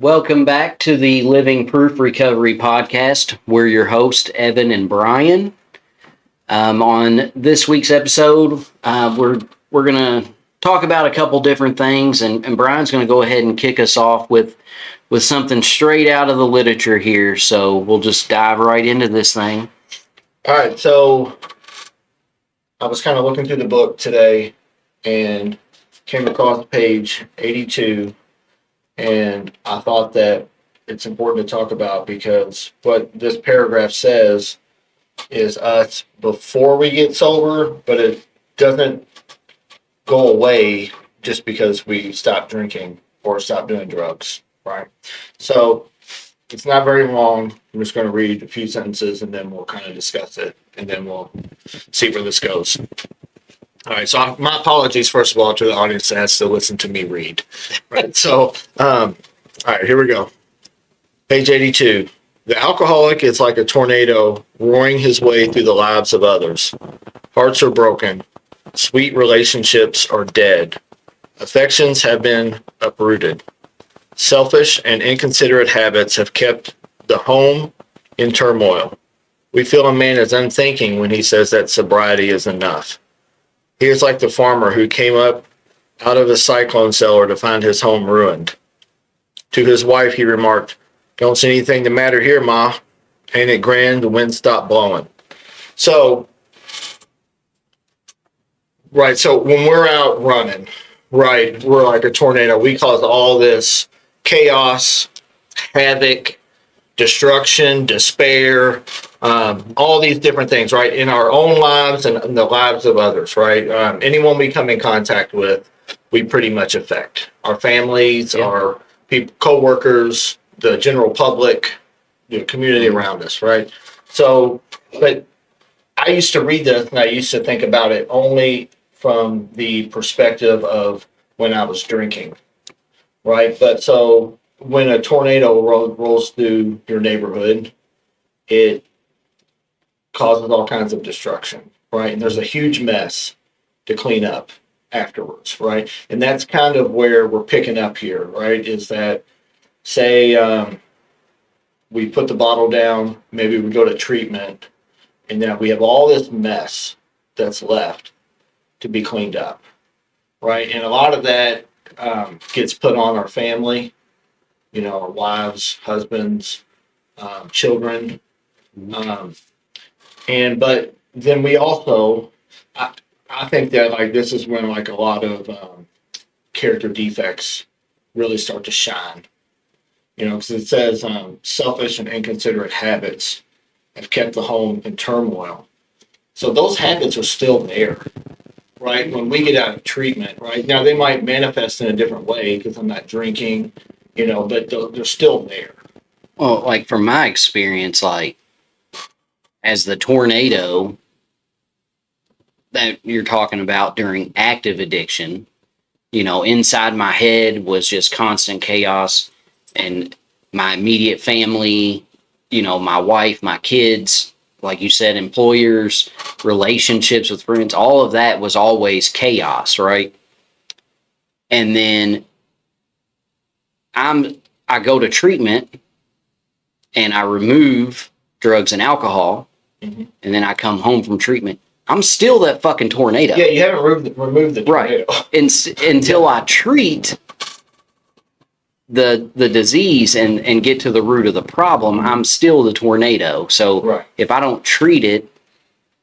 Welcome back to the Living Proof Recovery podcast. We're your hosts, Evan and Brian. On this week's episode, we're going to talk about a couple different things, and Brian's going to go ahead and kick us off with something straight out of the literature here. So we'll just dive right into this thing. All right, so I was kind of looking through the book today and came across page 82. And I thought that it's important to talk about because what this paragraph says is us before we get sober, but it doesn't go away just because we stop drinking or stop doing drugs, right? So it's not very long. I'm just going to read a few sentences and then we'll kind of discuss it and then we'll see where this goes. All right, so my apologies, first of all, to the audience that has to listen to me read. Right, so, all right, here we go. Page 82. The alcoholic is like a tornado roaring his way through the lives of others. Hearts are broken. Sweet relationships are dead. Affections have been uprooted. Selfish and inconsiderate habits have kept the home in turmoil. We feel a man is unthinking when he says that sobriety is enough. He is like the farmer who came up out of a cyclone cellar to find his home ruined. To his wife, he remarked, "Don't see anything the matter here, Ma. Ain't it grand? The wind stopped blowing." So, right, so when we're out running, right, we're like a tornado. We cause all this chaos, havoc, destruction, despair, all these different things, right, in our own lives and in the lives of others, right? Anyone we come in contact with, we pretty much affect. Our families, our people, co-workers, the general public, the community around us, right? So, but I used to read this and I used to think about it only from the perspective of when I was drinking, right? But so when a tornado rolls through your neighborhood, it causes all kinds of destruction, right? And there's a huge mess to clean up afterwards, right? And that's kind of where we're picking up here, right? Is that, say, we put the bottle down, maybe we go to treatment, and now we have all this mess that's left to be cleaned up, right? And a lot of that gets put on our family, you know, our wives, husbands, children. But then we also, I think that like this is when like a lot of character defects really start to shine, you know, because it says selfish and inconsiderate habits have kept the home in turmoil. So those habits are still there, right? When we get out of treatment, right? Now they might manifest in a different way because I'm not drinking, you know, but they're still there. Well, like from my experience, like as the tornado that you're talking about during active addiction, you know, inside my head was just constant chaos, and my immediate family, you know, my wife, my kids, like you said, employers, relationships with friends, all of that was always chaos, right? And then I go to treatment and I remove drugs and alcohol, and then I come home from treatment. I'm still that fucking tornado. Yeah, you haven't removed the tornado. Right. Until I treat the disease and get to the root of the problem, I'm still the tornado. So if I don't treat it,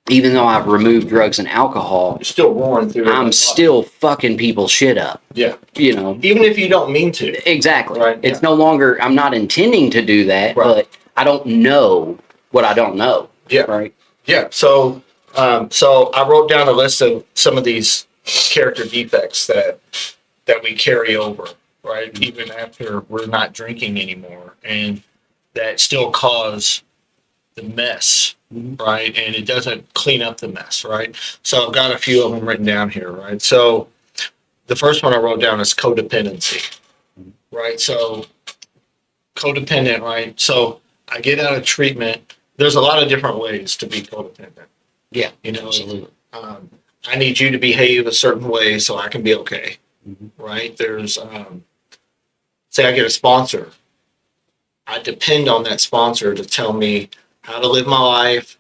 even though I've removed drugs and alcohol, you're still roaring through it. I'm still fucking people's shit up. Yeah. You know. Even if you don't mean to. Exactly. Right. It's no longer, I'm not intending to do that, but I don't know what I don't know. Yeah. Right. Yeah. So I wrote down a list of some of these character defects that we carry over, right? Even after we're not drinking anymore, and that still cause the mess, right? And it doesn't clean up the mess, right? So I've got a few of them written down here, right? So the first one I wrote down is codependency, right? So codependent, right? So I get out of treatment. There's a lot of different ways to be codependent. Yeah, you know, absolutely. I need you to behave a certain way so I can be okay, right? There's, say I get a sponsor I depend on that sponsor to tell me how to live my life,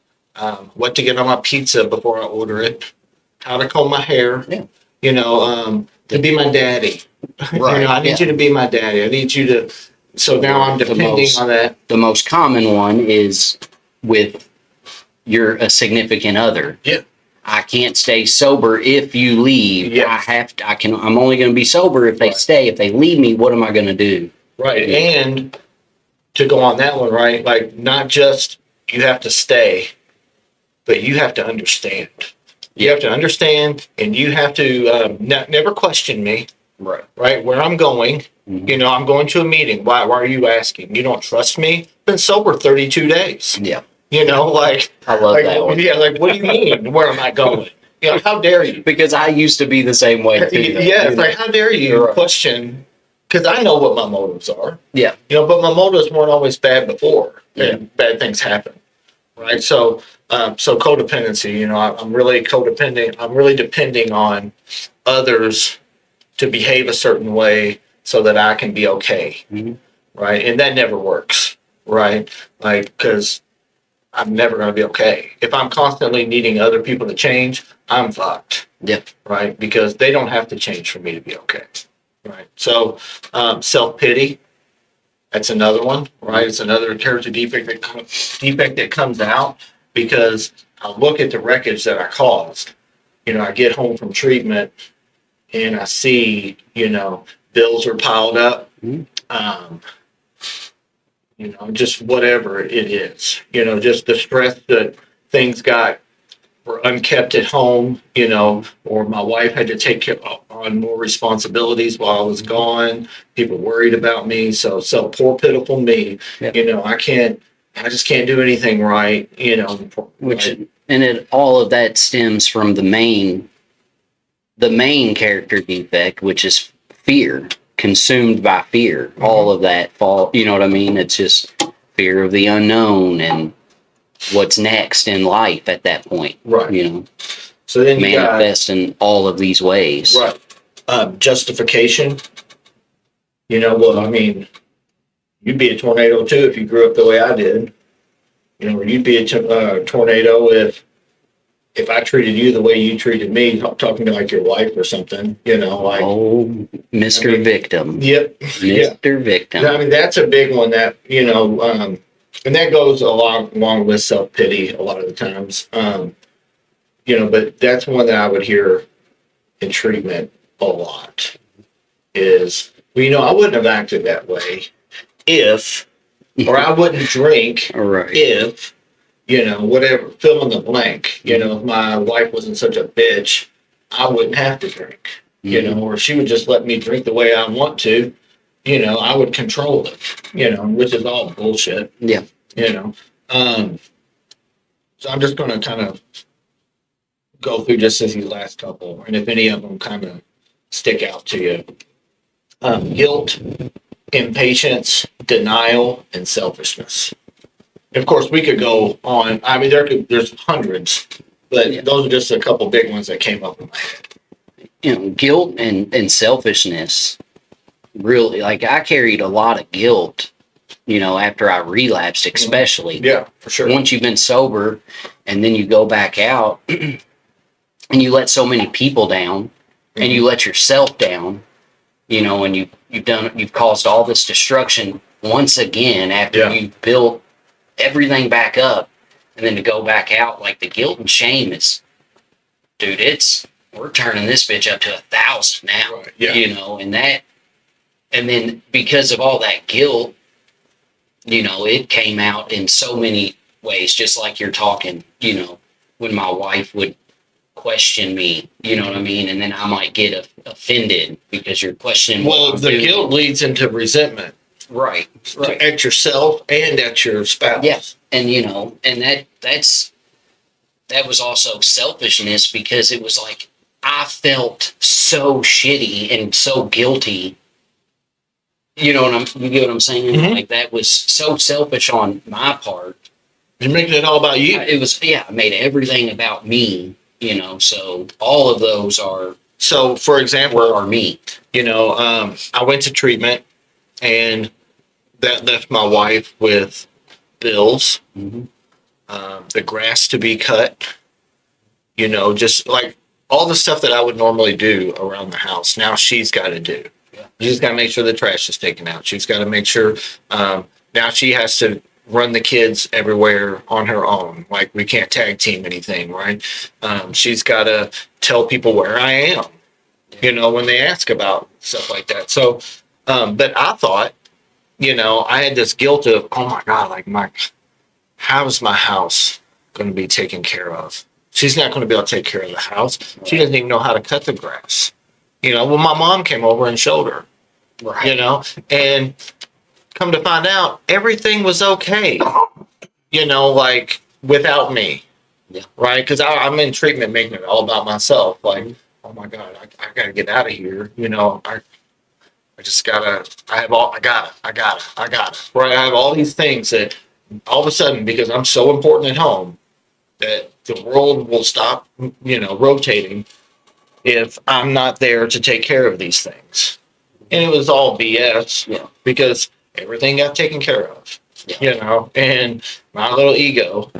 what to get on my pizza before I order it, how to comb my hair. Yeah. To be my daddy. Right. I need you to be my daddy. I need you to. So now I'm depending on that. The most common one is with a significant other. Yeah. I can't stay sober if you leave. Yeah. I'm only going to be sober if they Right. stay. If they leave me, what am I going to do? Right. Yeah. And to go on that one, right? Like, not just you have to stay, but you have to understand. You have to understand, and you have to never question me, Right. right? Where I'm going. Mhm. I'm going to a meeting. Why are you asking? You don't trust me? Been sober 32 days. Yeah. Like, I love that one. yeah, like, what do you mean? Where am I going? How dare you? Because I used to be the same way too. Yeah, it's like, how dare you Right. question? Because I know what my motives are. Yeah. But my motives weren't always bad before, Yeah. and bad things happen, right? So codependency. I'm really codependent. I'm really depending on others to behave a certain way so that I can be okay, Mhm. right? And that never works, right? Like, because I'm never going to be okay. If I'm constantly needing other people to change, I'm fucked. Yep. Right? Because they don't have to change for me to be okay. Right. So, self-pity, that's another one, right? It's another character defect that comes out because I look at the wreckage that I caused. I get home from treatment and I see, bills are piled up. Mhm. Just whatever it is, just the stress that things were unkept at home, or my wife had to take on more responsibilities while I was gone. People worried about me. So poor, pitiful me, Yep. I just can't do anything right, Which right? and all of that stems from the main character defect, which is fear, consumed by fear. Mm-hmm. All of that you know what I mean? It's just fear of the unknown and what's next in life at that point. Right. So then you manifest in all of these ways. Right. Justification. Well, I mean, you'd be a tornado too if you grew up the way I did. You'd be a tornado if I treated you the way you treated me, talking to like your wife or something. Like, oh, Mr. Victim. Yep. Mr. Victim. I mean, that's a big one that and that goes along with self-pity a lot of the times. But that's one that I would hear in treatment a lot is, I wouldn't have acted that way if, or I wouldn't drink Right. if, whatever, fill in the blank. If my wife wasn't such a bitch, I wouldn't have to drink, or she would just let me drink the way I want to, I would control it, which is all bullshit. Yeah. So I'm just going to kind of go through just these last couple, and if any of them kind of stick out to you. Guilt, impatience, denial, and selfishness. Of course, we could go on. I mean, there's hundreds, but those are just a couple big ones that came up in my head. Guilt and selfishness. Really, like I carried a lot of guilt, after I relapsed, especially. Yeah, for sure. Once you've been sober and then you go back out and you let so many people down and you let yourself down, and you've caused all this destruction once again after you've built everything back up, and then to go back out, like the guilt and shame is, dude, we're turning this bitch up to 1,000 now. Right. Yeah. And then because of all that guilt, it came out in so many ways, just like you're talking, when my wife would question me, you know what I mean? And then I might get offended because you're questioning what I'm the doing. guilt leads into resentment. Right. At yourself and at your spouse. Yeah. And, and that was also selfishness, because it was like, I felt so shitty and so guilty. You get what I'm saying? Mm-hmm. Like, that was so selfish on my part. You're making it all about you. It was, I made everything about me, so all of those are. So, for example, are me. I went to treatment, and that left my wife with bills, Mhm. the grass to be cut, just like all the stuff that I would normally do around the house. Now she's got to do. Yeah. She's got to make sure the trash is taken out. She's got to make sure. Now she has to run the kids everywhere on her own. Like we can't tag team anything, right? She's got to tell people where I am, when they ask about stuff like that. So, but I thought, I had this guilt of, oh my God, how's my house going to be taken care of? She's not going to be able to take care of the house. She doesn't even know how to cut the grass. Well, my mom came over and showed her, Right. and come to find out, everything was okay, without me. Yeah. Right? Because I'm in treatment making it all about myself. Like, oh my God, I got to get out of here. I just gotta, I gotta. Right? I have all these things that all of a sudden, because I'm so important at home, that the world will stop, rotating if I'm not there to take care of these things. And it was all BS because everything got taken care of, and my little ego,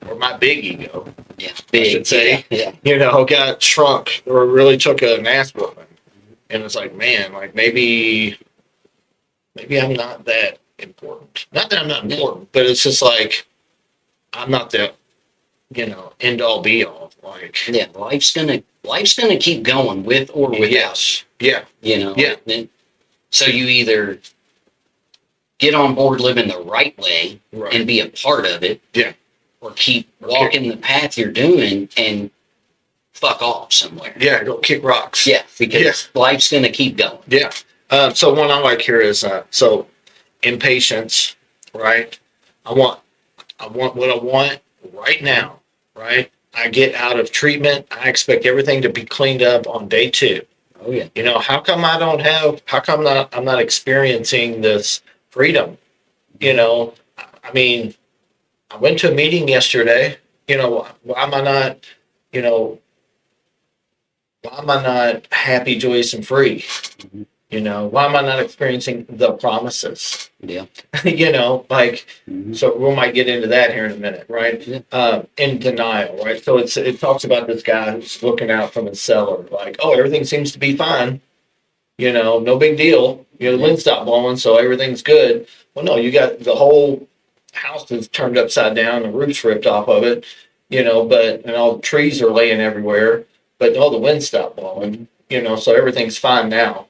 or my big ego, I should say, got shrunk or really took an ass whooping. And it's like, man, maybe I'm not that important. Not that I'm not important, but it's just like, I'm not the, end all be all. Life's gonna keep going with or without. Yes. Yeah. And so you either get on board living the right way Right. and be a part of it, or keep walking the path you're doing and fuck off somewhere. Yeah. Go kick rocks. Yeah, because life's gonna keep going. Yeah. So one I like here is impatience, right? I want what I want right now, right? I get out of treatment. I expect everything to be cleaned up on day 2. Oh yeah. How come I'm not experiencing this freedom? I mean, I went to a meeting yesterday. Why am I not, why am I not happy, joyous, and free? Mhm. Why am I not experiencing the promises? Yeah. So we might get into that here in a minute, right? Yeah. In denial, right? So it talks about this guy who's looking out from his cellar, like, oh, everything seems to be fine. No big deal. The wind stopped blowing, so everything's good. Well, no, you got the whole house is turned upside down, the roof's ripped off of it, and all the trees are laying everywhere, but all the wind stopped blowing, so everything's fine now.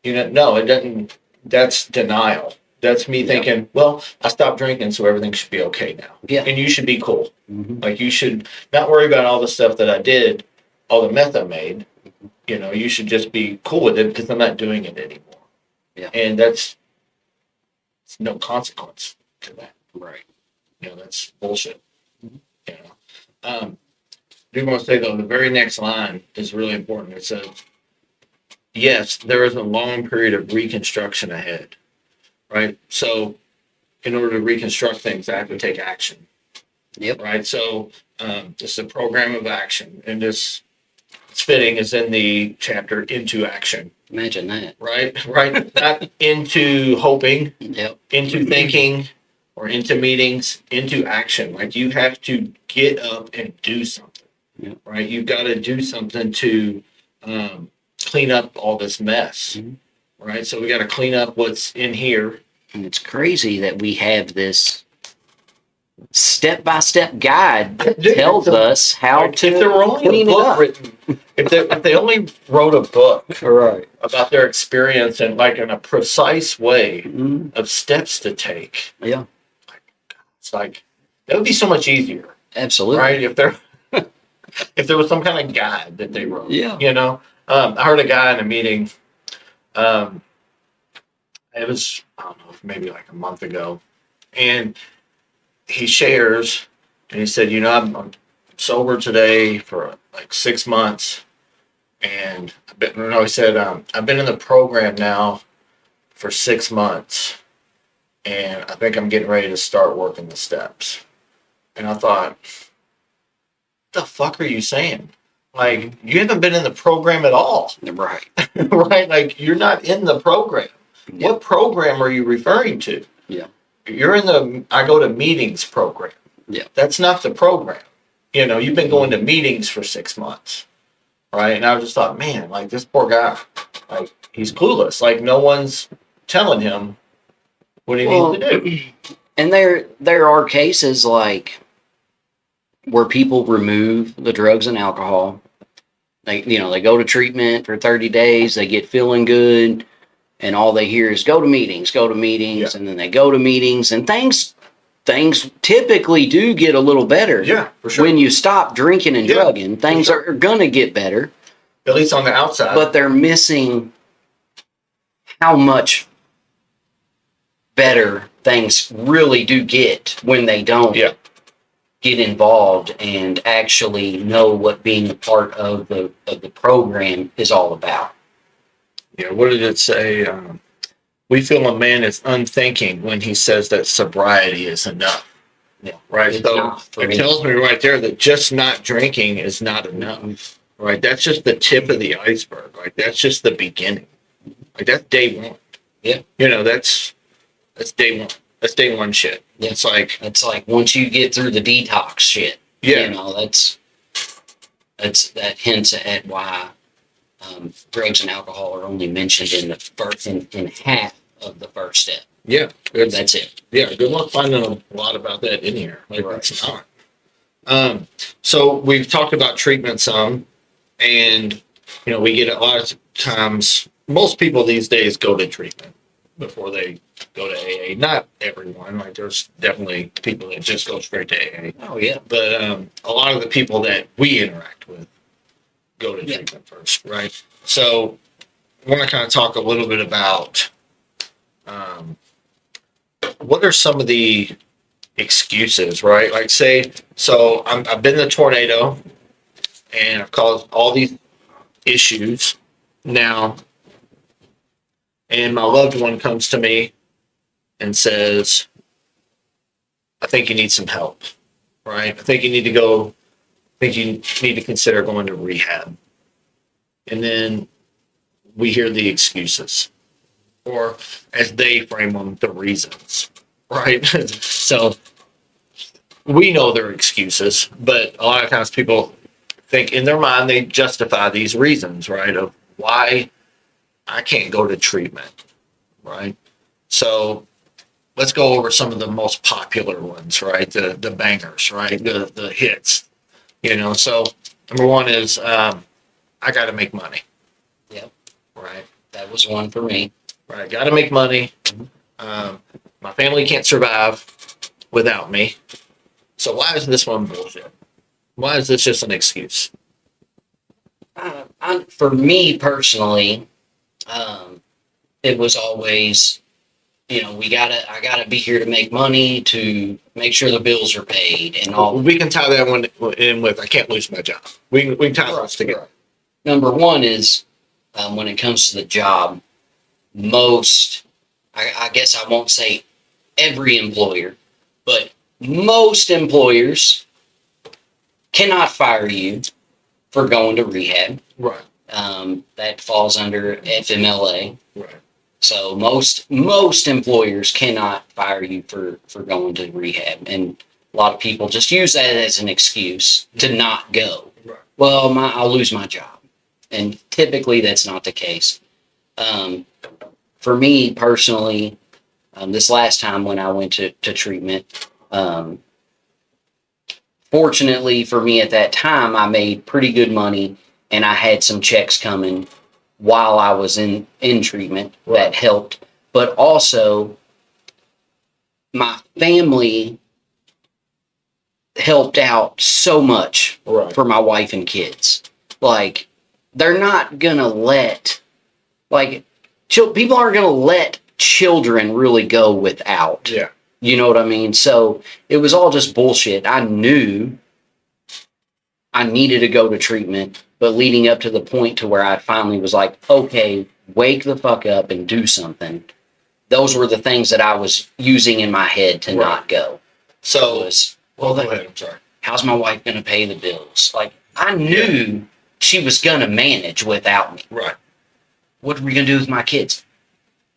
No, it doesn't. That's denial. That's me thinking, well, I stopped drinking, so everything should be okay now. Yeah. And you should be cool. Mhm. Like, you should not worry about all the stuff that I did, all the meth I made. You should just be cool with it because I'm not doing it anymore. Yeah. And it's no consequence to that. Right. That's bullshit. Mhm. I do want to say, though, the very next line is really important. It says, yes, there is a long period of reconstruction ahead, right? So in order to reconstruct things, I have to take action. Yep. Right? So this is a program of action, and this, it's fitting, is in the chapter Into Action, Imagine that. right? Right? Not into hoping, Yep. into thinking, or into meetings, into action. Like, you have to get up and do something, right? You've got to do something to clean up all this mess, right? So we got to clean up what's in here. And it's crazy that we have this step-by-step guide that tells us how Like, to if there were only clean a it book up. written, if they only wrote a book Right. about their experience and in a precise way Mhm. of steps to take, Yeah. it's like, that would be so much easier, Absolutely. right? If there was some kind of guide that they wrote. Yeah. I heard a guy in a meeting. It was, I don't know, maybe like a month ago, and he shares, and he said, I'm sober today for like 6 months, and he said, I've been in the program now for 6 months, and I think I'm getting ready to start working the steps. And I thought, what the fuck are you saying? Like, you haven't been in the program at all. Right. Right? Like, you're not in the program. Yeah. What program are you referring to? Yeah. You're in the I go to meetings program. Yeah. That's not the program. You've been going to meetings for 6 months, right? And I just thought, man, like this poor guy, like he's clueless. Like no one's telling him what he needs to do. And there are cases like where people remove the drugs and alcohol. They go to treatment for 30 days, they get feeling good, and all they hear is go to meetings, Yeah. and then they go to meetings, and things typically do get a little better. Yeah, for sure. When you stop drinking and Yeah, drugging, things sure. are gonna get better. At least on the outside. But they're missing how much better things really do get when they don't Yeah. get involved and actually know what being a part of the program is all about. Yeah, what did it say? We feel a man is unthinking when he says that sobriety is enough. Yeah. Right. It's So not for it me. tells me right there that just not drinking is not enough. Right. That's just the tip of the iceberg. Like that's just the beginning. Like that's day one. Yeah. That's day one. That's day one shit. Yeah. It's like once you get through the detox shit, yeah. That hints at why drugs and alcohol are only mentioned in the first in half of the first step. Yeah. That's it. Yeah. Good luck finding a lot about that in here. Like Right. it's not. So we've talked about treatment some, and we get a lot of times. Most people these days go to treatment before they go to AA. Not everyone. Like there's definitely people that just go straight to AA. Oh yeah. But a lot of the people that we interact with go to Yeah. treatment first, right? So I want to kind of talk a little bit about what are some of the excuses, right? Like say, so I've been in the tornado and I've caused all these issues now, and my loved one comes to me and says, I think you need some help, right? I think you need to consider going to rehab. And then we hear the excuses, or as they frame them, the reasons, right? So we know they're excuses, but a lot of times people think in their mind they justify these reasons, right, of why I can't go to treatment, right? So let's go over some of the most popular ones, right? The bangers, right? The hits, So number one is I got to make money. Yep. Right. That was one for me. Right. Got to make money. My family can't survive without me. So why is this one bullshit? Why is this just an excuse? For me personally, it was always, I gotta be here to make money, to make sure the bills are paid and all. We can tie that one in with I can't lose my job. We can tie those together. Number one is when it comes to the job, I guess I won't say every employer, but most employers cannot fire you for going to rehab. Right. That falls under FMLA. Right. So most employers cannot fire you for going to rehab, and a lot of people just use that as an excuse to not go. Right. Well, I'll lose my job, and typically that's not the case. For me personally, this last time when I went to treatment, fortunately for me at that time, I made pretty good money, and I had some checks coming while I was in treatment. Right. That helped. But also, my family helped out so much Right. for my wife and kids. Like, they're not going to let, people aren't going to let children really go without. Yeah. You know what I mean? So it was all just bullshit. I knew I needed to go to treatment, but leading up to the point to where I finally was like, okay, wake the fuck up and do something. Those were the things that I was using in my head to not go. So, It was, go ahead. I'm sorry. how's my wife going to pay the bills? Like, I knew she was going to manage without me. Right. What are we going to do with my kids?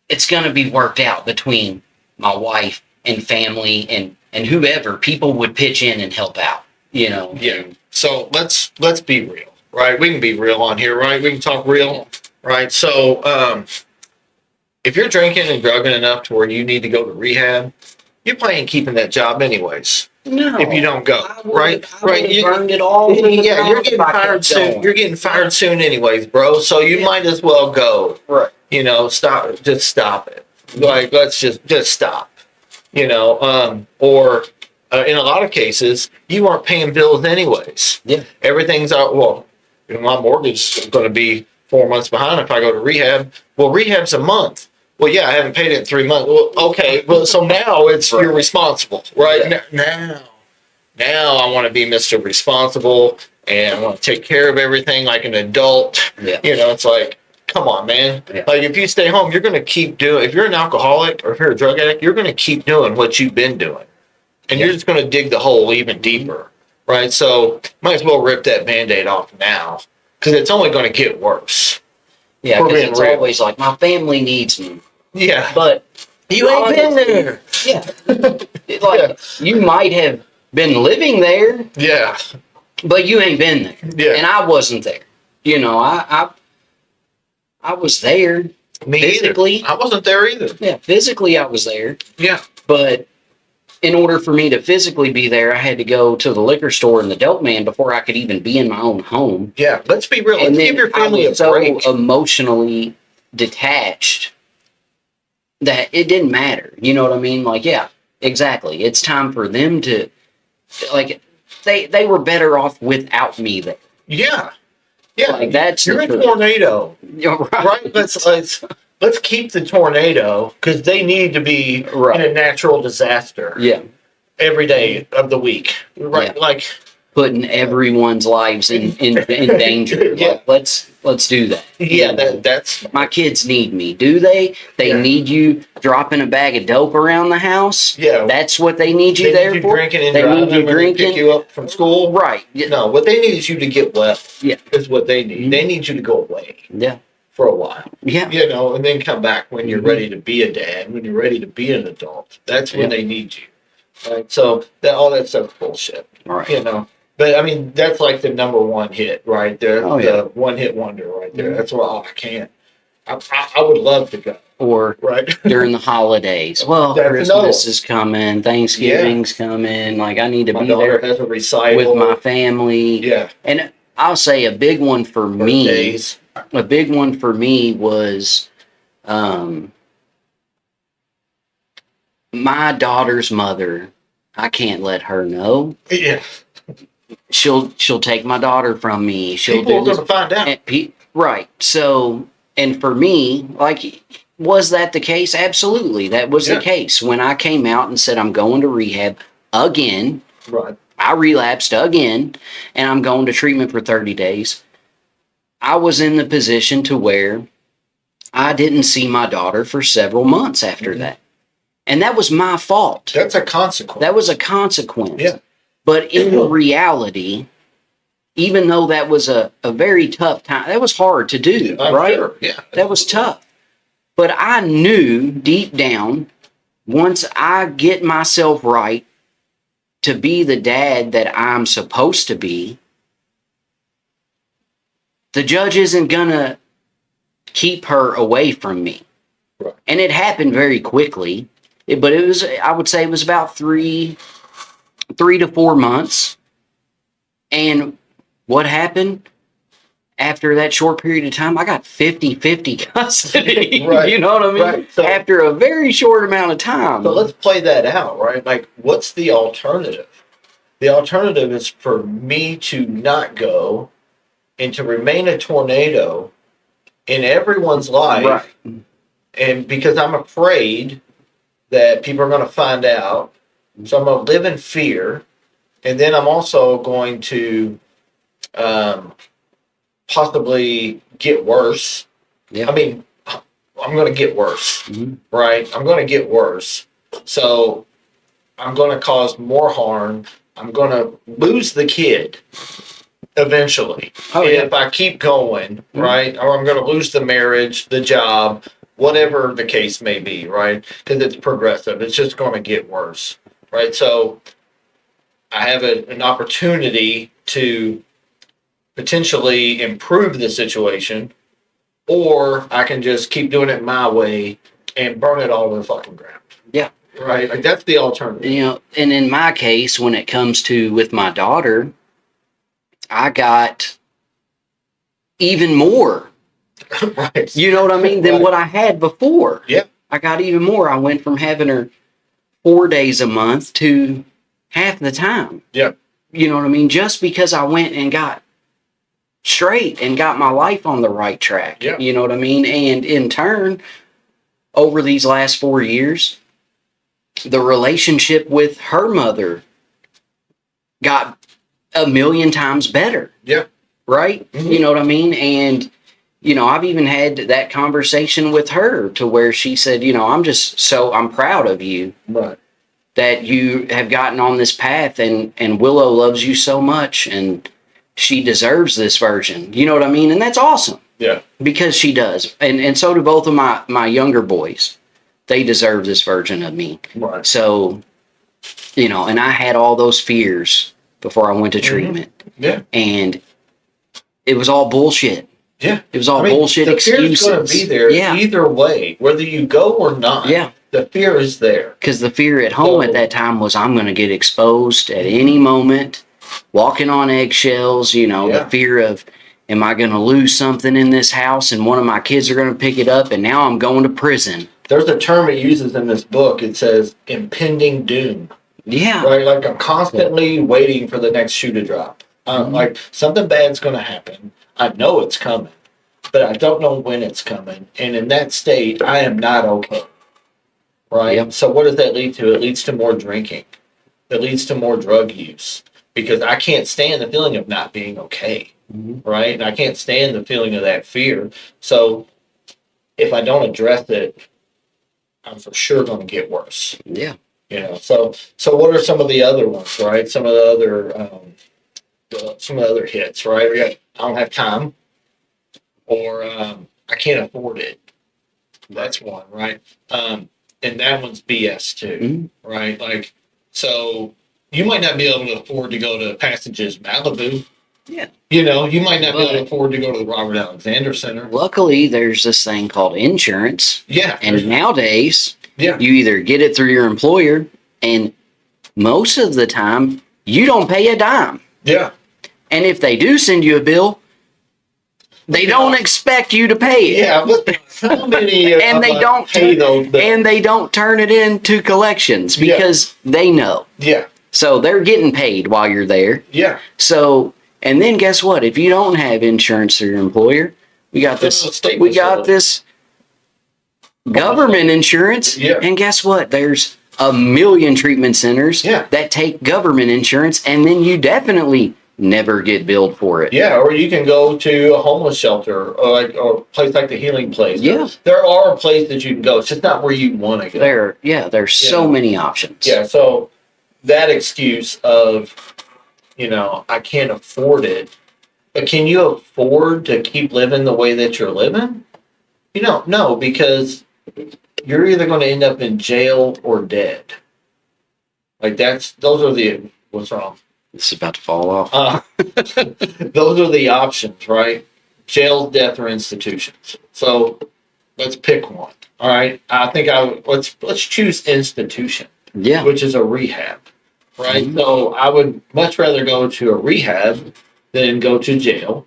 It's going to be worked out between my wife and family and whoever, people would pitch in and help out, you know. Yeah. So let's be real, right? We can be real on here, right? We can talk real, right? So if you're drinking and drugging enough to where you need to go to rehab, you're planning keeping that job anyways. No, if you don't go, right? Right, You burned it all. Yeah, you're getting fired soon. You're getting fired soon, anyways, bro. So you might as well go. Right. You know, just stop it. Like, let's just stop. You know, or in a lot of cases, you aren't paying bills anyways. Yeah. Everything's out. Well, you know, my mortgage is going to be 4 months behind if I go to rehab. Well, rehab's a month. Well, yeah, I haven't paid it in 3 months. Well, okay. Well, so now it's you're responsible, right? Yeah. Now I want to be Mr. Responsible and I want to take care of everything like an adult. Yeah. You know, it's like, come on, man. Yeah. Like if you stay home, you're going to keep doing. If you're an alcoholic or if you're a drug addict, you're going to keep doing what you've been doing, and you're just going to dig the hole even deeper, right? So might as well rip that Band-Aid off now because it's only going to get worse. Yeah, We're because being it's real. always like my family needs me, Yeah, but you ain't been there. yeah, you might have been living there, Yeah, but you ain't been there. yeah. And I wasn't there. You know, I was there Me physically. either. I wasn't there either. Yeah, physically I was there, Yeah, but in order for me to physically be there, I had to go to the liquor store and the dope man before I could even be in my own home. yeah. Let's be real. And Let's then give your family I a was so break. emotionally detached that it didn't matter. You know what I mean? Like, yeah, exactly. It's time for them to, like, they were better off without me there. Yeah, yeah. Like, that's You're the a truth. tornado, You're right? Let's keep the tornado because they need to be Right. in a natural disaster Yeah, every day of the week, right? Yeah. Like, putting everyone's lives in danger. Yeah. Like, let's do that. yeah, that's My kids need me. Do they? They Yeah. need you dropping a bag of dope around the house. yeah. That's what they need you They there need you for. drinking and They need driving you when they drinking. pick you up from school. Right. Yeah. No, what they need is you to get well. Yeah. Is what they need. Mhm. They need you to go away Yeah. for a while. Yeah. You know, and then come back when you're Mhm. ready to be a dad, when you're ready to be an adult. That's when Yeah. they need you. Right? So all that stuff's bullshit. All right. You know. But I mean, that's like the number one hit right there. Oh, the yeah. one hit wonder right there. Mhm. That's what I can't. I would love to go. Or Right. during the holidays. Well, That's Christmas is coming, Thanksgiving's coming. Like, I need to My be daughter there has a recital with my family. Yeah. And I'll say a big one for me. Birthdays. A big one for me was my daughter's mother. I can't let her know. Yeah. She'll take my daughter from me. She'll People are do going this. to find out. Right. So, and for me, like, was that the case? Absolutely. That was Yeah. the case. When I came out and said, I'm going to rehab again, Right. I relapsed again, and I'm going to treatment for 30 days. I was in the position to where I didn't see my daughter for several months after Mhm. that. And that was my fault. That's a consequence. That was a consequence. Yeah. But in reality, even though that was a very tough time, that was hard to do, I'm right? sure. Yeah. That was tough. But I knew deep down, once I get myself right to be the dad that I'm supposed to be, the judge isn't going to keep her away from me. Right. And it happened very quickly. But it was, I would say it was about 3 to 4 months. And what happened? After that short period of time, I got 50-50 custody. Right. You know what I mean? Right. So- After a very short amount of time. So let's play that out, right? Like, what's the alternative? The alternative is for me to not go and to remain a tornado in everyone's life. Right. And because I'm afraid that people are going to find out. So I'm going to live in fear. And then I'm also going to possibly get worse. Yeah. I mean, I'm going to get worse, Mhm. right? I'm going to get worse. So I'm going to cause more harm. I'm going to lose the kid eventually. Oh, yeah. If I keep going, right? Or I'm going to lose the marriage, the job, whatever the case may be, right? Because it's progressive. It's just going to get worse, right? So I have an opportunity to potentially improve the situation, or I can just keep doing it my way and burn it all to the fucking ground. Yeah. Right? Like, that's the alternative. You know, and in my case, when it comes to with my daughter, I got even more. Right. You know what I mean? Than Right. what I had before. Yeah. I got even more. I went from having her 4 days a month to half the time. Yeah. You know what I mean? Just because I went and got straight and got my life on the right track. Yeah. You know what I mean? And in turn, over these last 4 years, the relationship with her mother got a million times better. Yeah. Right? Mhm. You know what I mean? And, you know, I've even had that conversation with her to where she said, you know, I'm proud of you Right. that you have gotten on this path, and Willow loves you so much and she deserves this version. You know what I mean? And that's awesome. Yeah. Because she does. And so do both of my younger boys. They deserve this version of me. Right. So, you know, and I had all those fears before I went to treatment. Yeah. And it was all bullshit. Yeah. It was all I mean, bullshit the fear excuses. is going to be there either way, whether you go or not. Yeah. The fear is there. Because the fear at home at that time was I'm going to get exposed at any moment, walking on eggshells, you know, Yeah. the fear of, am I going to lose something in this house and one of my kids are going to pick it up and now I'm going to prison. There's a term it uses in this book. It says impending doom. Yeah. Right? Like, I'm constantly waiting for the next shoe to drop. Like, something bad's going to happen. I know it's coming, but I don't know when it's coming. And in that state, I am not okay. Right? Yep. So what does that lead to? It leads to more drinking. It leads to more drug use because I can't stand the feeling of not being okay. Mhm. Right? And I can't stand the feeling of that fear. So if I don't address it, I'm for sure going to get worse. Yeah. You know, so what are some of the other ones, right? Some of the other hits, right? We got I don't have time, or I can't afford it. That's one, right? And that one's BS too, Mhm. right? Like, so you might not be able to afford to go to Passages Malibu. Yeah. You know, you might not be able to But- afford to go to the Robert Alexander Center. Luckily, there's this thing called insurance. Yeah. And nowadays, Yeah. you either get it through your employer, and most of the time, you don't pay a dime. Yeah. And if they do send you a bill, they don't expect you to pay it. Yeah. But how many And they don't pay those bills? And they don't turn it into collections because they know. Yeah. So they're getting paid while you're there. Yeah. So, and then guess what? If you don't have insurance through your employer, we got Go to the this state we got facility. this government insurance. Yeah. And guess what? There's a million treatment centers Yeah. that take government insurance, and then you definitely never get billed for it. Yeah, or you can go to a homeless shelter or a place like the Healing Place. Yeah. There are places you can go. It's just not where you want to go. There's so Yeah. many options. Yeah, so that excuse of, I can't afford it, but can you afford to keep living the way that you're living? No, because you're either going to end up in jail or dead. Like what's wrong? It's about to fall off. Those are the options, right? Jail, death, or institutions. So let's pick one. All right. I think let's choose institution, Yeah. which is a rehab, right? Mhm. So I would much rather go to a rehab than go to jail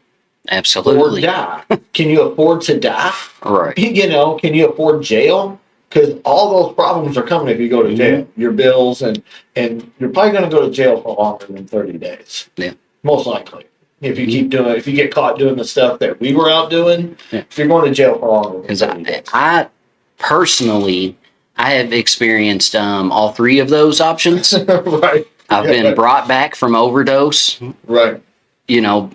or Absolutely. die. Can you afford to die? Right. Can you afford jail? Because all those problems are coming if you go to jail. Your bills and you're probably going to go to jail for longer than 30 days. Yeah. Most likely. If you get caught doing the stuff that we were out doing, Yeah. you're going to jail for longer than Because 30 days. I personally, I have experienced all three of those options. Right. I've Yeah. been brought back from overdose. Right.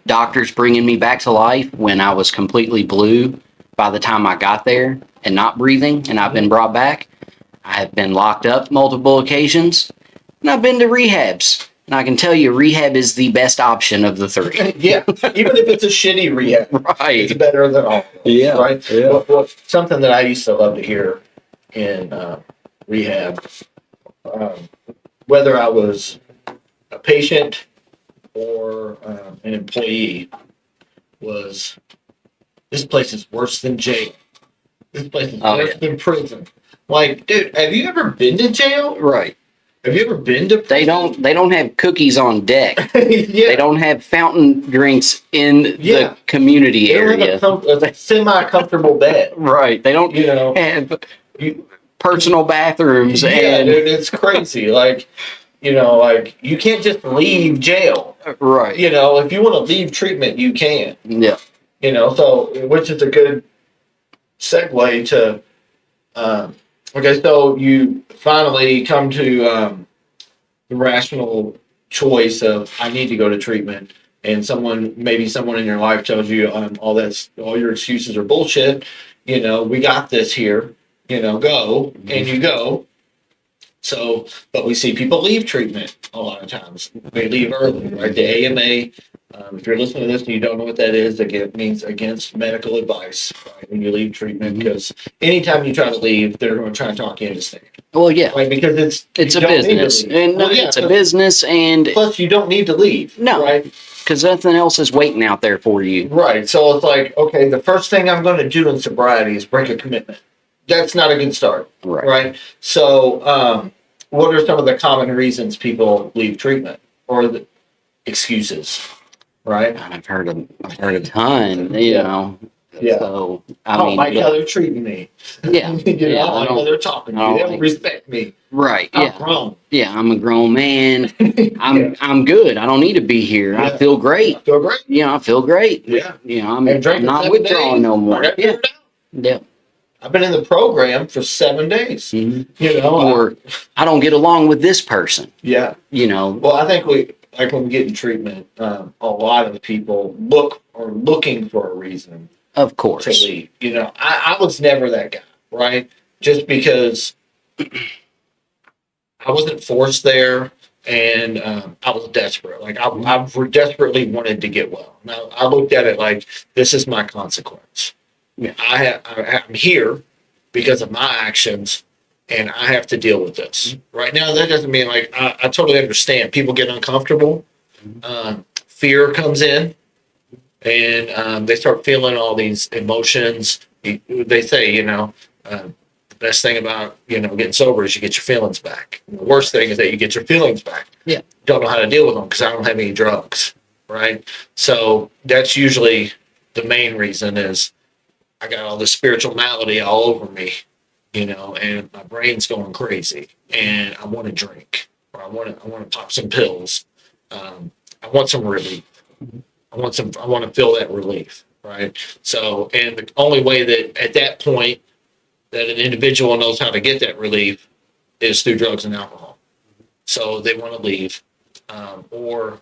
Doctors bringing me back to life when I was completely blue by the time I got there and not breathing, and I've been brought back. I have been locked up multiple occasions, and I've been to rehabs And I can tell you, rehab is the best option of the three. Yeah, even if it's a shitty rehab, it's Right. better than all. Of them, Yeah, right. yeah. Well, something that I used to love to hear in rehab, um, whether I was a patient or an employee, was this place is worse than jail. This place is Oh, worse yeah. than prison. Like, dude, have you ever been to jail? Right. Have you ever been to? They don't have cookies on deck. Yeah. They don't have fountain drinks in Yeah. the community They don't area. have a semi-comfortable bed. Right. They don't You know, have you, personal bathrooms yeah, and dude, it's crazy. Like, like you can't just leave jail. right. If you want to leave treatment, you can. Yeah. So which is a good segue to. Okay, so you finally come to the rational choice of I need to go to treatment, and maybe someone in your life tells you all your excuses are bullshit. We got this here. Go, and you go. So, but we see people leave treatment a lot of times. They leave early, right? The AMA. If you're listening to this and you don't know what that is, it means against medical advice, right? When you leave treatment, because anytime you try to leave, they're going to try to talk you into staying. Well, yeah. Right, because It's you a don't need to business, leave. and Well, yeah, it's a business, and plus you don't need to leave. No. Right. because nothing else is waiting out there for you. Right. So it's like, okay, the first thing I'm going to do in sobriety is break a commitment. That's not a good start. Right. Right. So, what are some of the common reasons people leave treatment or the excuses? Right. I've heard a ton. Yeah. So I I don't mean, like how they're treating me. yeah, I yeah, don't like how they're talking to me. They don't like- respect me. right, I'm yeah, grown. yeah. I'm a grown man. Yeah. I'm good. I don't need to be here. Yeah. I feel great. I feel great. I feel great. Yeah. I'm And drinking not 7 withdrawing days, no I more. got Yeah, figured out. yeah. I've been in the program for 7 days. Mhm. Or Or I don't get along with this person. yeah. Well, Well, I think when we get in treatment, a lot of the people looking for a reason of to course. leave. I was never that guy, right? Just because I wasn't forced there, and I was desperate. Like I desperately wanted to get well. Now I looked at it like this is my consequence. Yeah. I'm here because of my actions, and I have to deal with this. Right now, that doesn't mean like I totally understand. People get uncomfortable. Fear comes in, and they start feeling all these emotions. They say, the best thing about getting sober is you get your feelings back. The worst thing is that you get your feelings back. Yeah. Don't know how to deal with them because I don't have any drugs, right? So that's usually the main reason is I got all this spiritual malady all over me, and my brain's going crazy, and I want to drink, or I want to pop some pills. I want some relief. I want to feel that relief, right? So, and the only way that at that point that an individual knows how to get that relief is through drugs and alcohol. So they want to leave, or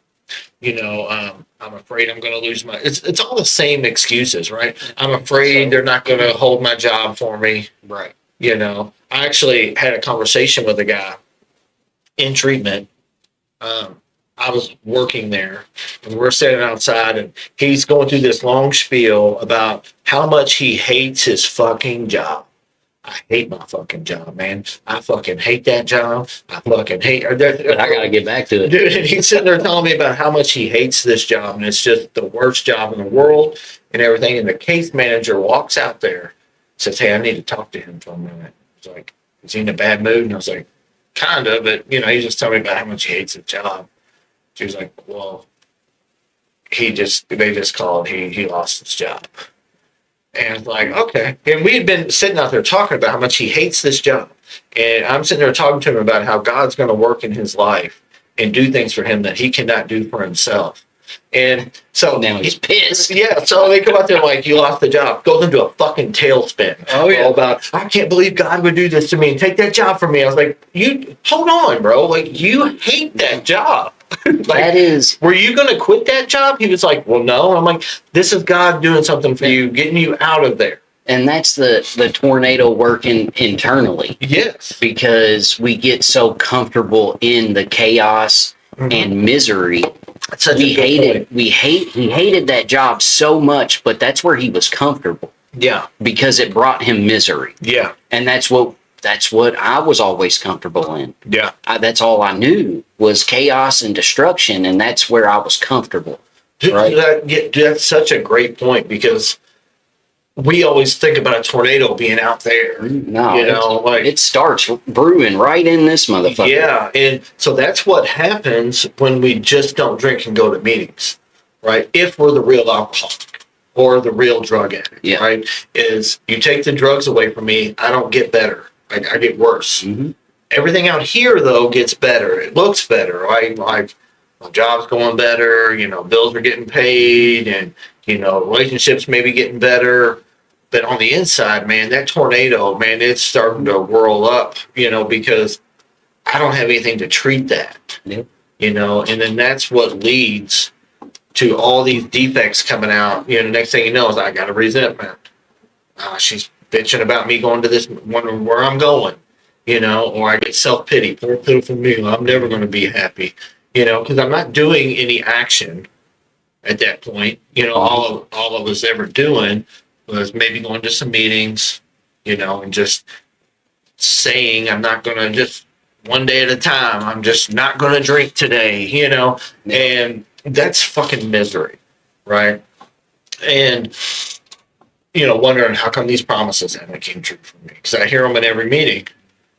I'm afraid I'm going to lose my. It's all the same excuses, right? I'm afraid they're not going to hold my job for me. Right. I actually had a conversation with a guy in treatment. I was working there, and we're sitting outside, and he's going through this long spiel about how much he hates his fucking job. I hate my fucking job, man. I fucking hate that job. I fucking hate. But I gotta get back to it. Dude, and he's sitting there telling me about how much he hates this job, and it's just the worst job in the world and everything. And the case manager walks out there, says, "Hey, I need to talk to him for a minute." It's like, is he in a bad mood? And I was like, kind of, but he's just telling me about how much he hates the job. She was like, well, they just called, he lost his job. And it's like, okay. And we had been sitting out there talking about how much he hates this job. And I'm sitting there talking to him about how God's going to work in his life and do things for him that he cannot do for himself. And so Now he's pissed. Yeah, so they come out there like, you lost the job. Goes into a fucking tailspin. Oh, yeah. All about, I can't believe God would do this to me and take that job from me. I was like, you hold on, bro. Like, you hate that job. Like, That is were you going to quit that job? He was like, well, no. I'm like, this is God doing something for you, getting you out of there. and that's the tornado working internally, Yes. because we get so comfortable in the chaos and misery. That's such a good point. He hated that job so much, but that's where he was comfortable Yeah, because it brought him misery. yeah, And that's what I was always comfortable in. yeah. That's all I knew was chaos and destruction, and that's where I was comfortable. Right. That's such a great point because we always think about a tornado being out there. No, You know, like it starts brewing right in this motherfucker. yeah, and so that's what happens when we just don't drink and go to meetings, right? If we're the real alcoholic or the real drug addict, Yeah. right? Is you take the drugs away from me, I don't get better. I get worse. Mhm. Everything out here though gets better. It looks better, right? Like my job's going better, bills are getting paid, and relationships maybe getting better. But on the inside, man, that tornado, man, it's starting to whirl up, because I don't have anything to treat that, Yep. and then that's what leads to all these defects coming out. The next thing you know is I got a resentment. She's bitching about me going to this, wondering where I'm going, or I get self-pity. Poor pitiful me. I'm never going to be happy, because I'm not doing any action at that point. All I was ever doing was maybe going to some meetings, and just saying I'm not going to, just one day at a time, I'm just not going to drink today, and that's fucking misery, right? And, wondering how come these promises haven't came true for me? Because I hear them in every meeting.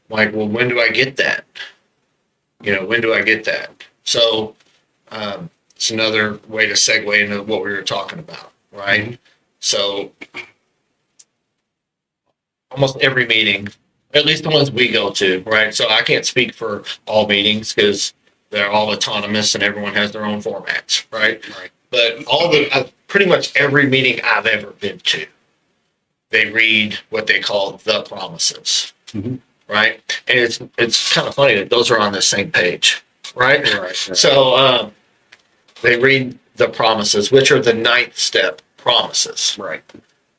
Like, well, when do I get that? When do I get that? So it's another way to segue into what we were talking about, right? Mm-hmm. So almost every meeting, at least the ones we go to, right? So I can't speak for all meetings because they're all autonomous and everyone has their own formats, right? Right. But pretty much every meeting I've ever been to, they read what they call the promises, Mm-hmm. right? And it's kind of funny that those are on the same page, right? Right. So they read the promises, which are the 9th step promises, Right.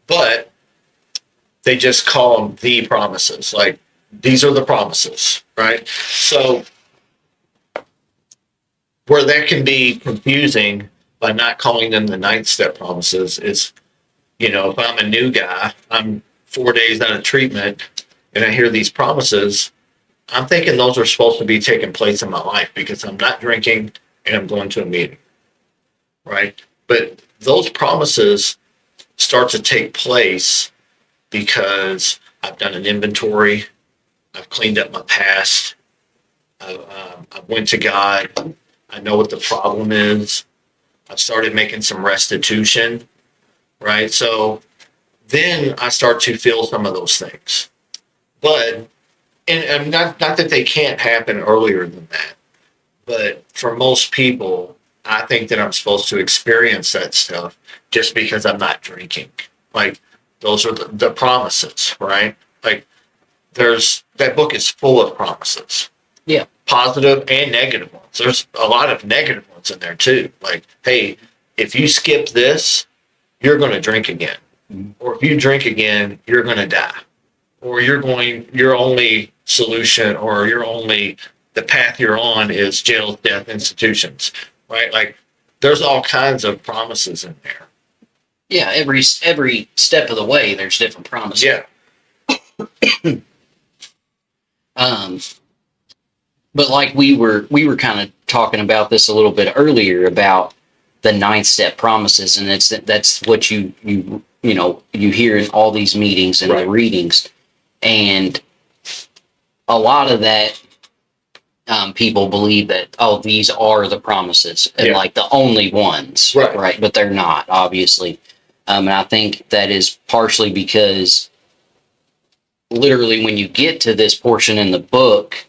but they just call them the promises. Like, these are the promises, right? So where that can be confusing by not calling them the 9th step promises is, if I'm a new guy, I'm 4 days out of treatment, and I hear these promises, I'm thinking those are supposed to be taking place in my life because I'm not drinking and I'm going to a meeting, right? But those promises start to take place because I've done an inventory, I've cleaned up my past, I went to God, I know what the problem is, I've started making some restitution, right? So then I start to feel some of those things. But, and not that they can't happen earlier than that, but for most people, I think that I'm supposed to experience that stuff just because I'm not drinking. Like, those are the promises, right? Like, that book is full of promises. Yeah. Positive and negative ones. There's a lot of negative ones in there too. Like, hey, if you skip this, you're going to drink again. Mm-hmm. Or if you drink again, you're going to die. Or your only solution, or the path you're on is jail, death, institutions, right? Like, there's all kinds of promises in there. Yeah, every step of the way, there's different promises. Yeah. But like we were kind of talking about this a little bit earlier about the 9th step promises, and that's what you hear in all these meetings and Right. the readings, and a lot of that people believe that, oh, these are the promises and Yeah. like the only ones, Right. But they're not, obviously. And I think that is partially because literally when you get to this portion in the book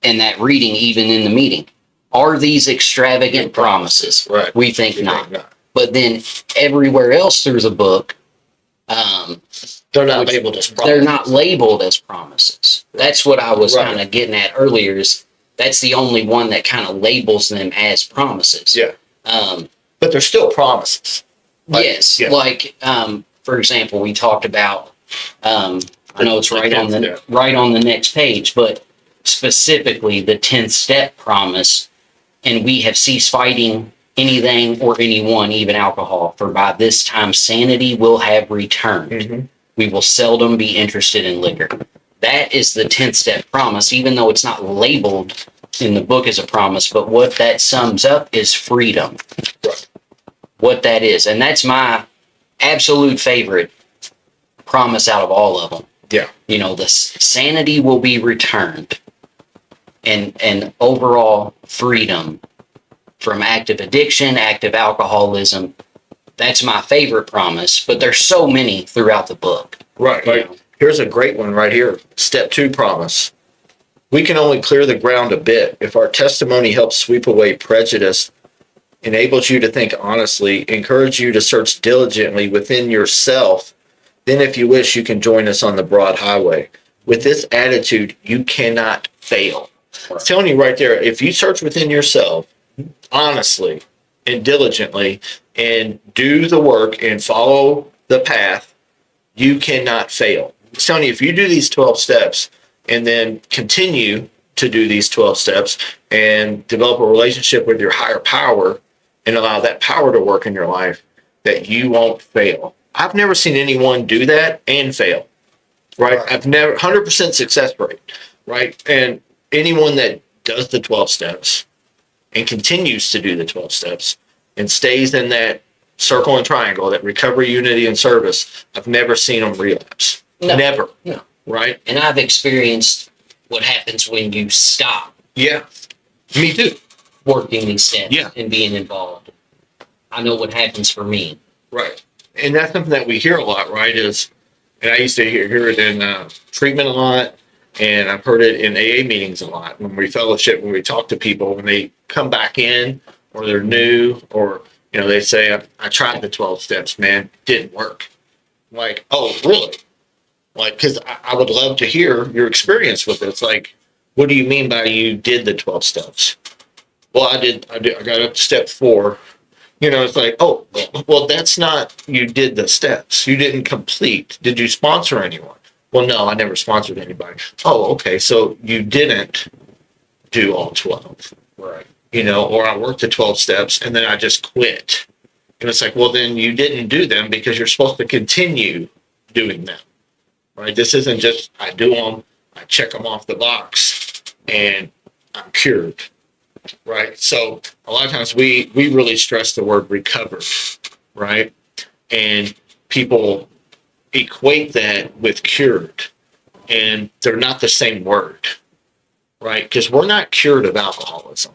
and that reading, even in the meeting, are these extravagant promises? Right. We think not. But then everywhere else through the book, They're not labeled as promises. they're not labeled as promises. That's what I was Right. kind of getting at earlier, is that's the only one that kind of labels them as promises. Yeah. But they're still promises. Yes. Yeah. Like, for example, we talked about, I know it's right on Yeah. the next page, but specifically the 10th step promise and we have ceased fighting anything or anyone, even alcohol, for by this time sanity will have returned. Mm-hmm. We will seldom be interested in liquor. That is the 10th step promise, even though it's not labeled in the book as a promise, but what that sums up is freedom. Right. What that is. And that's my absolute favorite promise out of all of them. Yeah. You know, the sanity will be returned, and overall freedom from active addiction, active alcoholism. That's my favorite promise, but there's so many throughout the book. Right. You Like, know? here's a great one right here. Step 2 promise. We can only clear the ground a bit if our testimony helps sweep away prejudice, enables you to think honestly, encourage you to search diligently within yourself. Then, if you wish, you can join us on the broad highway. With this attitude, you cannot fail. I'm telling you right there, if you search within yourself honestly and diligently and do the work and follow the path, you cannot fail. It's telling you, if you do these 12 steps and then continue to do these 12 steps and develop a relationship with your higher power and allow that power to work in your life, that you won't fail. I've never seen anyone do that and fail, right? I've never, 100% success rate, right? And anyone that does the 12 steps and continues to do the 12 steps and stays in that circle and triangle, that recovery, unity, and service, I've never seen them relapse. No. Never. No. Right? And I've experienced what happens when you stop Yeah. Me too. working these steps Yeah. and being involved. I know what happens for me. Right. And that's something that we hear a lot, right? And I used to hear it in treatment a lot, and I've heard it in AA meetings a lot when we fellowship, when we talk to people, when they come back in or they're new, or, they say, I tried the 12 steps, man, didn't work. Like, oh, really? Like, because I would love to hear your experience with it. It's like, what do you mean by you did the 12 steps? Well, I did. I got up to step 4. It's like, oh, well, that's not, you did the steps. You didn't complete. Did you sponsor anyone? Well, no, I never sponsored anybody. Oh, okay. So you didn't do all 12. Right. Or I worked the 12 steps and then I just quit. And it's like, well, then you didn't do them because you're supposed to continue doing them. Right? This isn't just, I do them, I check them off the box, and I'm cured. Right? So a lot of times we really stress the word recovered, right? And people equate that with cured, and they're not the same word, right? Because we're not cured of alcoholism,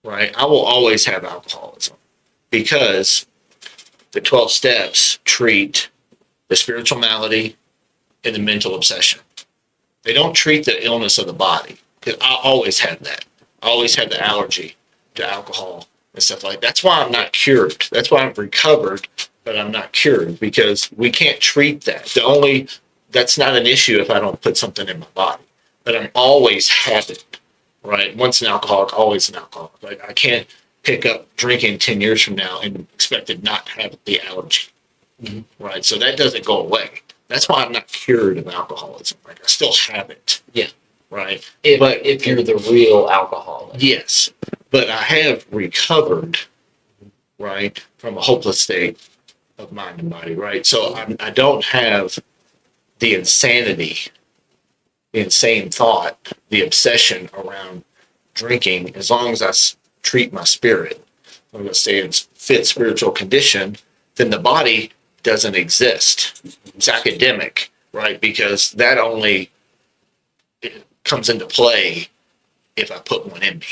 right? I will always have alcoholism because the 12 steps treat the spiritual malady and the mental obsession. They don't treat the illness of the body, because I always had that. I always had the allergy to alcohol and stuff like that. That's why I'm not cured. That's why I'm recovered, but I'm not cured, because we can't treat that. That's not an issue if I don't put something in my body. But I'm always have it, right? Once an alcoholic, always an alcoholic. Like, I can't pick up drinking 10 years from now and expect to not have the allergy, right? So that doesn't go away. That's why I'm not cured of alcoholism. Like, I still have it. Yeah. Right. If you're the real alcoholic. Yes, but I have recovered, right, from a hopeless state of mind and body, right? So I don't have the insanity, the insane thought, the obsession around drinking, as long as I treat my spirit. I'm going to say it's fit spiritual condition, then the body doesn't exist. It's academic, right? Because that only comes into play if I put one in me.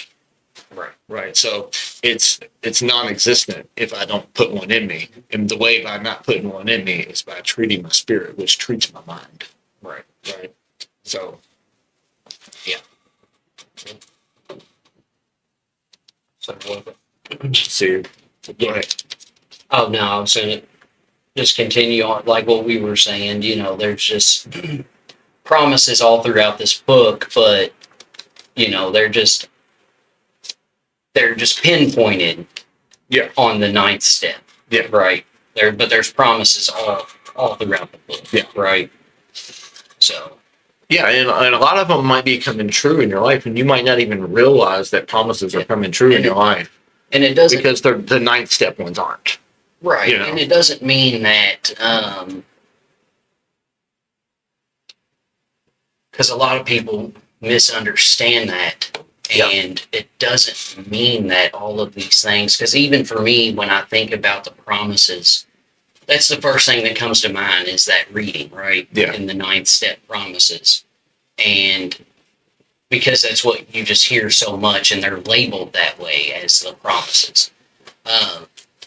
Right. So it's non-existent if I don't put one in me. And the way by not putting one in me is by treating my spirit, which treats my mind. Right. So, yeah. So what? So, go ahead. Oh no, I was saying just continue on like what we were saying. There's just promises all throughout this book, but they're just pinpointed. Yeah. On the 9th step. Yeah. Right. But there's promises all throughout the book. Yeah. Right. So Yeah, and a lot of them might be coming true in your life, and you might not even realize that promises are coming true in your life And it doesn't, because they're the ninth step ones aren't. right. You know. And it doesn't mean that, because a lot of people misunderstand that. Yeah. And it doesn't mean that all of these things, because even for me, when I think about the promises, that's the first thing that comes to mind is that reading, right? Yeah. In the ninth step promises. And because that's what you just hear so much, and they're labeled that way as the promises.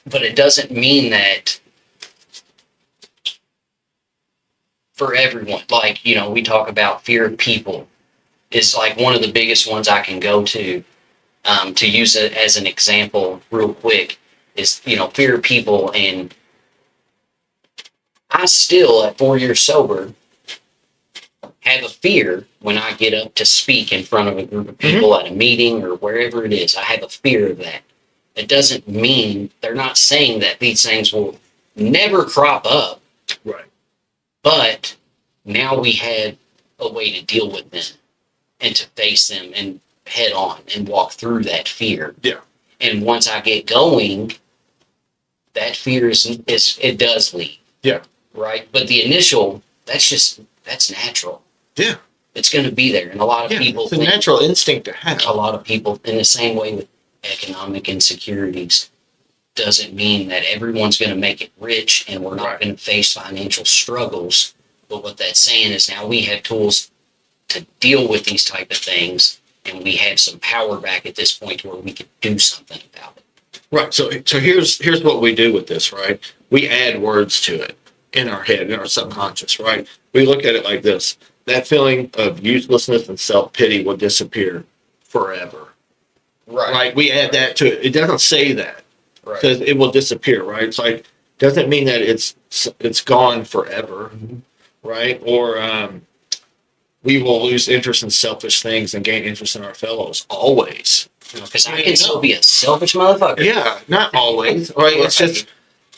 But it doesn't mean that for everyone. Like, we talk about fear of people is like one of the biggest ones I can go to use it as an example real quick is, fear of people. And I still, at 4 years sober, have a fear when I get up to speak in front of a group of people at a meeting or wherever it is. I have a fear of that. It doesn't mean they're not saying that these things will never crop up. Right. But now we have a way to deal with them and to face them and head on and walk through that fear. Yeah. And once I get going, that fear is it does leave. Yeah. Right. But the initial, that's natural. Yeah. It's going to be there. And a lot of people it's a natural instinct to have. A lot of people, in the same way with economic insecurities, doesn't mean that everyone's going to make it rich and we're not going to face financial struggles. But what that's saying is now we have tools to deal with these type of things, and we have some power back at this point where we can do something about it. Right. So here's what we do with this, right? We add words to it in our head, in our subconscious, right? We look at it like this. That feeling of uselessness and self-pity will disappear forever. Right. We add that to it. It doesn't say that. Right. Because it will disappear, right? It's like, doesn't mean that it's gone forever, right? Or we will lose interest in selfish things and gain interest in our fellows always. Because I can still be a selfish motherfucker. Yeah, not always, right? It's just,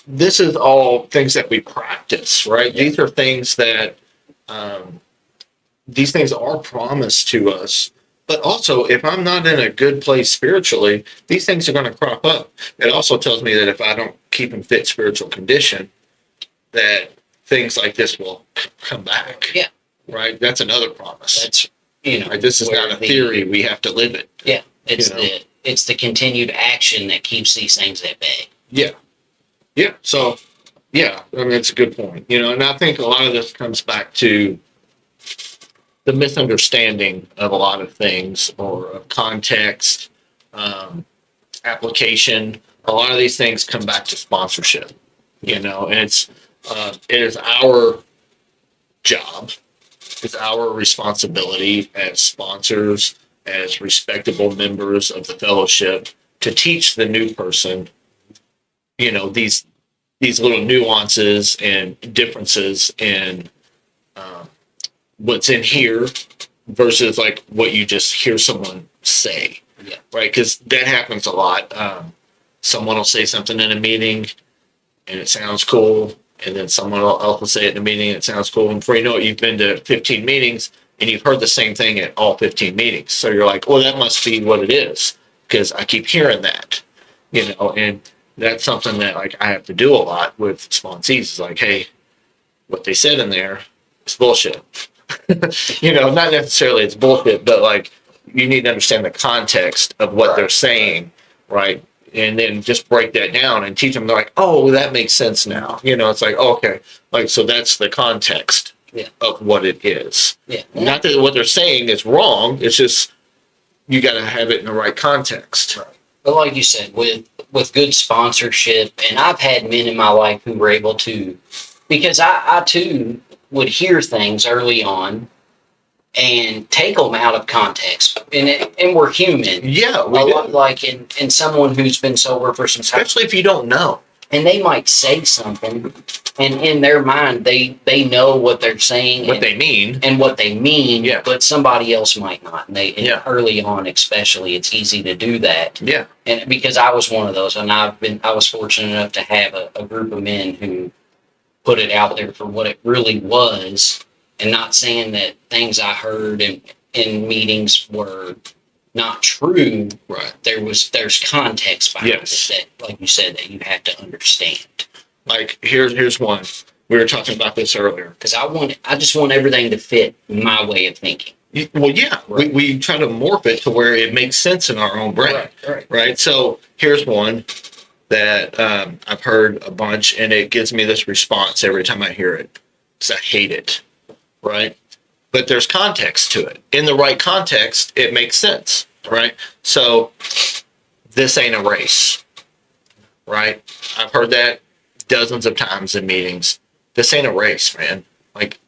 this is all things that we practice, right? Yeah. These are things that, these things are promised to us. But also, if I'm not in a good place spiritually, these things are going to crop up. It also tells me that if I don't keep in fit spiritual condition, that things like this will come back. Yeah. Right? That's another promise. That's, right? This is not a theory. We have to live it. Yeah. It's the continued action that keeps these things at bay. Yeah. Yeah. So, yeah, I mean, it's a good point. And I think a lot of this comes back to the misunderstanding of a lot of things, or of context, application. A lot of these things come back to sponsorship, and it is our job, it's our responsibility as sponsors, as respectable members of the fellowship, to teach the new person, these little nuances and differences in what's in here versus like what you just hear someone say. Yeah. Right? Because that happens a lot. Someone will say something in a meeting and it sounds cool, and then someone else will say it in a meeting and it sounds cool, and before you know it, you've been to 15 meetings and you've heard the same thing at all 15 meetings. So you're like, well, that must be what it is, because I keep hearing that, and that's something that like I have to do a lot with sponsees. Is like, hey, what they said in there is bullshit. Not necessarily it's bullshit, but like you need to understand the context of what they're saying, right? And then just break that down and teach them. They're like, oh, that makes sense now. It's like, oh, okay, like, so that's the context of what it is. Yeah. Not that what they're saying is wrong. It's just you got to have it in the right context. Right. But like you said, with good sponsorship, and I've had men in my life who were able to, because I too would hear things early on and take them out of context, and we're human. Yeah, we do. Like in someone who's been sober for some time, especially if you don't know, and they might say something, and in their mind they know what they're saying, what they mean, Yeah. But somebody else might not. And early on, especially, it's easy to do that. Yeah. And because I was one of those, and I was fortunate enough to have a group of men who put it out there for what it really was, and not saying that things I heard in meetings were not true. Right. There's context behind Yes. it that, like you said, that you have to understand. Like here's one. We were talking about this earlier. Because I just want everything to fit my way of thinking. Well, yeah, Right. we try to morph it to where it makes sense in our own brain. Right. So here's one that I've heard a bunch, and it gives me this response every time I hear it. Because I hate it. Right. But there's context to it. In the right context, it makes sense. Right. So this ain't a race. Right. I've heard that dozens of times in meetings. This ain't a race, man. Like,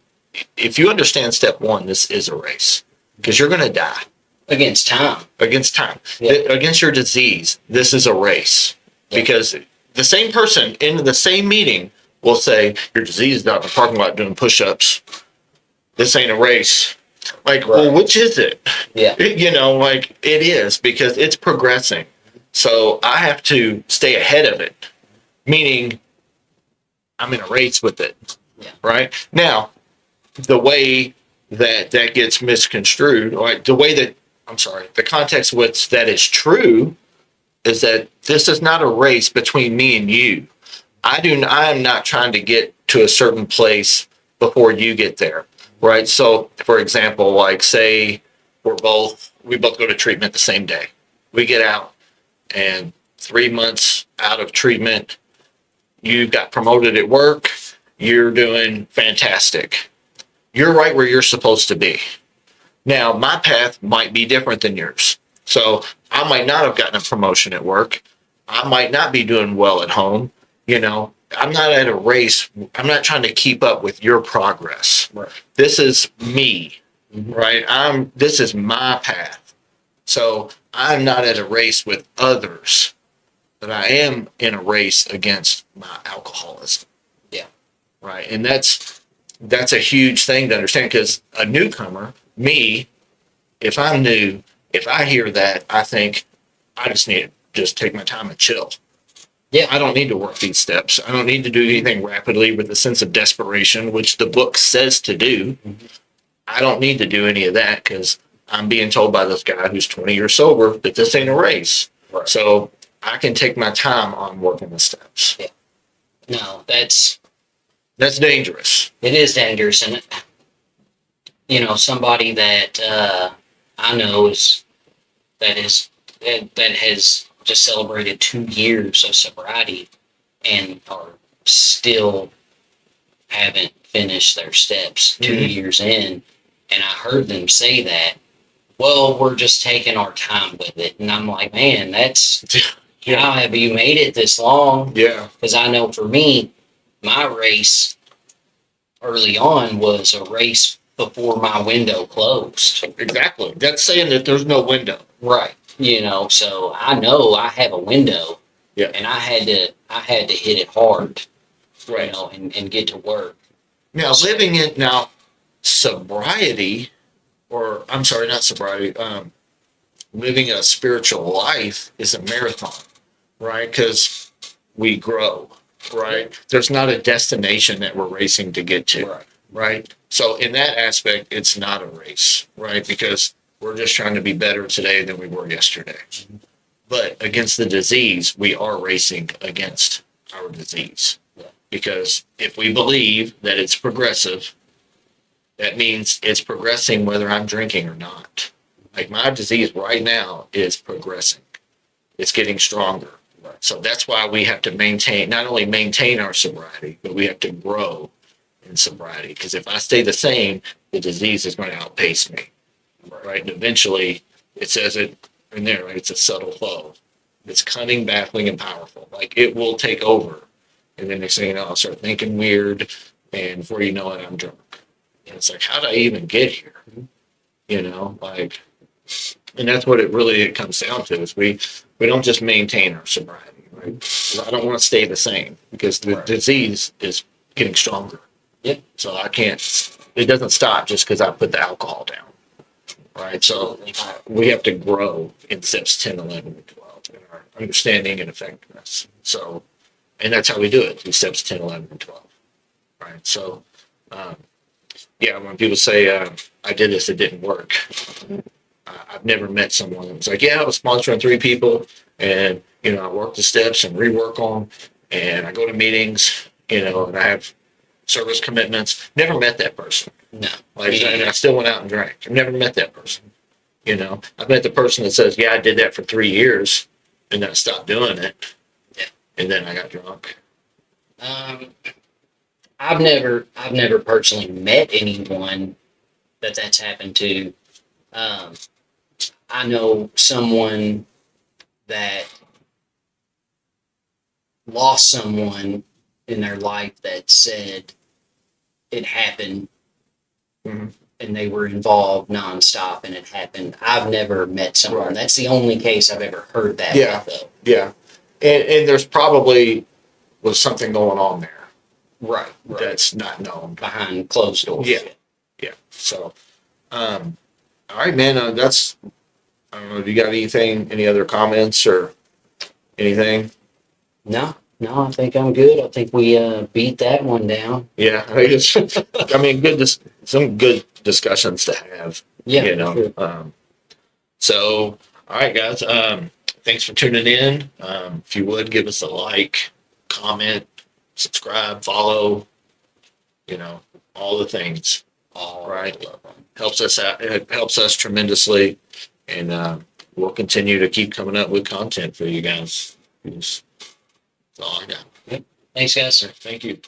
if you understand step one, this is a race because you're going to die Against time. against time, Yeah. against your disease. This is a race because the same person in the same meeting will say, your disease is out in the parking lot doing push-ups. This ain't a race. Like, well, which is it? Yeah. Like it is because it's progressing. So I have to stay ahead of it, meaning I'm in a race with it. Yeah. Right now, the way that gets misconstrued, like the way that the context which that is true is that this is not a race between me and you. I am not trying to get to a certain place before you get there. Right. So for example, like say we both go to treatment the same day. We get out and 3 months out of treatment, you got promoted at work. You're doing fantastic. You're right where you're supposed to be. Now, my path might be different than yours. So I might not have gotten a promotion at work. I might not be doing well at home. I'm not at a race. I'm not trying to keep up with your progress. Right. This is me, right? This is my path. So I'm not at a race with others, but I am in a race against my alcoholism. Yeah. Right. And that's a huge thing to understand because a newcomer, me, if I'm new, if I hear that, I think I just need to just take my time and chill. Yeah. I don't need to work these steps. I don't need to do anything rapidly with a sense of desperation, which the book says to do. Mm-hmm. I don't need to do any of that because I'm being told by this guy who's 20 years sober that this ain't a race. Right. So I can take my time on working the steps. Yeah. No, that's dangerous. It is dangerous, and somebody that I know that has just celebrated 2 years of sobriety and are still haven't finished their steps 2 years in, and I heard them say that. Well, we're just taking our time with it, and I'm like, man, that's how have you made it this long? Yeah. Because I know for me, my race early on was a race before my window closed. Exactly. That's saying that there's no window. Right. So I know I have a window. Yeah. And I had to hit it hard. Right. And get to work. Now living in sobriety, or I'm sorry, not sobriety, living a spiritual life is a marathon, right? Because we grow. Right. There's not a destination that we're racing to get to. Right. Right. So in that aspect, it's not a race, right? Because we're just trying to be better today than we were yesterday. Mm-hmm. But against the disease, we are racing against our disease. Yeah. Because if we believe that it's progressive, that means it's progressing whether I'm drinking or not. Like my disease right now is progressing. It's getting stronger. So that's why we have to not only maintain our sobriety, but we have to grow in sobriety. Because if I stay the same, the disease is going to outpace me, right? And eventually, it says it in there, right? It's a subtle foe. It's cunning, baffling, and powerful. Like it will take over. And then next thing you know, I'll start thinking weird. And before you know it, I'm drunk. And it's like, how did I even get here? And that's what it comes down to is we don't just maintain our sobriety, right? I don't want to stay the same because the disease is getting stronger. Yep. So it doesn't stop just because I put the alcohol down, right? So we have to grow in steps 10, 11, and 12 in our understanding and effectiveness. So, and that's how we do it through steps 10, 11, and 12, right? So, yeah, when people say, I did this, it didn't work. I've never met someone that was like, yeah, I was sponsoring 3 people and, I work the steps and rework them and I go to meetings, and I have service commitments. Never met that person. No. And I still went out and drank. I've never met that person. I've met the person that says, yeah, I did that for 3 years and then I stopped doing it. Yeah. And then I got drunk. I've never personally met anyone that's happened to. I know someone that lost someone in their life that said it happened Mhm. and they were involved nonstop and it happened. I've never met someone. Right. That's the only case I've ever heard that Yeah. with, though. Yeah. And there's probably was something going on there Right. that's not known. Behind closed doors. Yeah. Yeah. So, all right, man. I don't know. Have you got any other comments or anything? No, I think I'm good. I think we beat that one down. Yeah. Some good discussions to have. Yeah, Sure. So, all right, guys. Thanks for tuning in. If you would give us a like, comment, subscribe, follow, all the things. all right. right. Helps us out. It helps us tremendously. And we'll continue to keep coming up with content for you guys. That's all I got. Thanks, guys. Thank you.